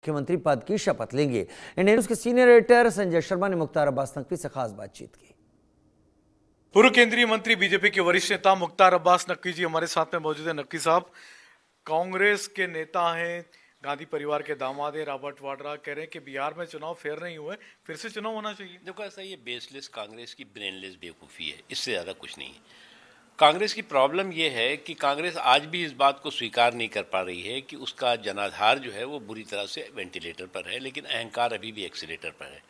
मुख्यमंत्री पद की शपथ लेंगे। इंडिया न्यूज के सीनियर एडिटर संजय शर्मा ने मुख्तार अब्बास नकवी से खास बातचीत की। पूर्व केंद्रीय मंत्री बीजेपी के वरिष्ठ नेता मुख्तार अब्बास नकवी जी हमारे साथ में मौजूद है। नकवी साहब, कांग्रेस के नेता हैं, गांधी परिवार के दामाद हैं, रॉबर्ट वाड्रा कह रहे हैं कि बिहार में चुनाव फेयर नहीं हुए, फिर से चुनाव होना चाहिए। देखो, ऐसा ये बेसलेस कांग्रेस की ब्रेनलेस बेवकूफ़ी है, इससे ज़्यादा कुछ नहीं है। कांग्रेस की प्रॉब्लम ये है कि कांग्रेस आज भी इस बात को स्वीकार नहीं कर पा रही है कि उसका जनाधार जो है वो बुरी तरह से वेंटिलेटर पर है, लेकिन अहंकार अभी भी एक्सीलेटर पर है।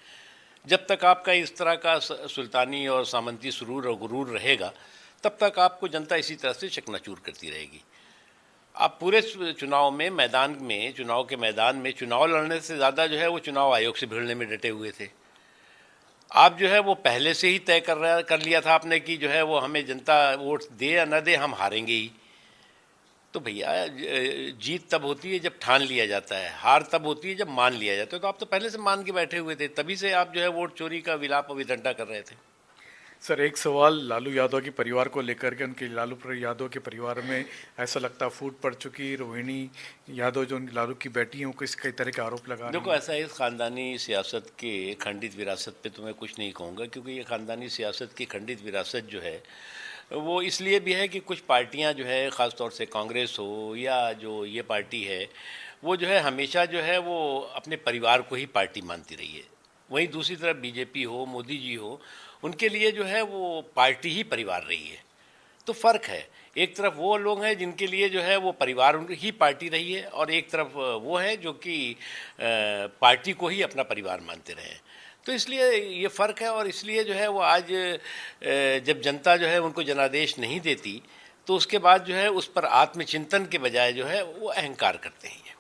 जब तक आपका इस तरह का सुल्तानी और सामंती सुरूर और गुरूर रहेगा, तब तक आपको जनता इसी तरह से चकनाचूर करती रहेगी। आप पूरे चुनाव के मैदान में चुनाव लड़ने से ज़्यादा जो है वो चुनाव आयोग से भिड़ने में डटे हुए थे। आप जो है वो पहले से ही तय कर लिया था आपने कि जो है वो हमें जनता वोट दे या न दे, हम हारेंगे ही। तो भैया, जीत तब होती है जब ठान लिया जाता है, हार तब होती है जब मान लिया जाता है। तो आप तो पहले से मान के बैठे हुए थे, तभी से आप जो है वोट चोरी का विलाप और विदंडा कर रहे थे। सर, एक सवाल लालू यादव के परिवार को लेकर के, उनके लालू यादव के परिवार में ऐसा लगता फूट पड़ चुकी। रोहिणी यादव जो लालू की बेटी है, उनको इस कई तरह के आरोप लगा रही हैं। देखो, ऐसा है, इस ख़ानदानी सियासत के खंडित विरासत पे तो मैं कुछ नहीं कहूँगा, क्योंकि ये ख़ानदानी सियासत की खंडित विरासत जो है वो इसलिए भी है कि कुछ पार्टियां जो है, ख़ास तौर से कांग्रेस हो या जो ये पार्टी है, वो जो है हमेशा जो है वो अपने परिवार को ही पार्टी मानती रही है। वहीं दूसरी तरफ बीजेपी हो, मोदी जी हो, उनके लिए जो है वो पार्टी ही परिवार रही है। तो फ़र्क है, एक तरफ वो लोग हैं जिनके लिए जो है वो परिवार ही पार्टी रही है, और एक तरफ वो है जो कि पार्टी को ही अपना परिवार मानते रहे हैं। तो इसलिए ये फ़र्क है, और इसलिए जो है वो आज जब जनता जो है उनको जनादेश नहीं देती, तो उसके बाद जो है उस पर आत्मचिंतन के बजाय जो है वो अहंकार करते हैं।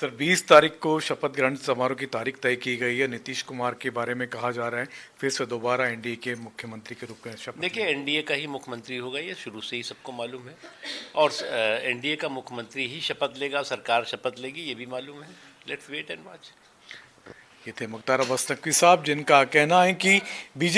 सर, 20 तारीख को शपथ ग्रहण समारोह की तारीख तय की गई है। नीतीश कुमार के बारे में कहा जा रहा है फिर से दोबारा एनडीए के मुख्यमंत्री के रूप में शपथ। देखिए, एनडीए का ही मुख्यमंत्री होगा, ये शुरू से ही सबको मालूम है, और एनडीए का मुख्यमंत्री ही शपथ लेगा, सरकार शपथ लेगी, ये भी मालूम है। Let's wait and watch. ये थे मुख्तार अब्बास नकवी साहब, जिनका कहना है कि बीजेपी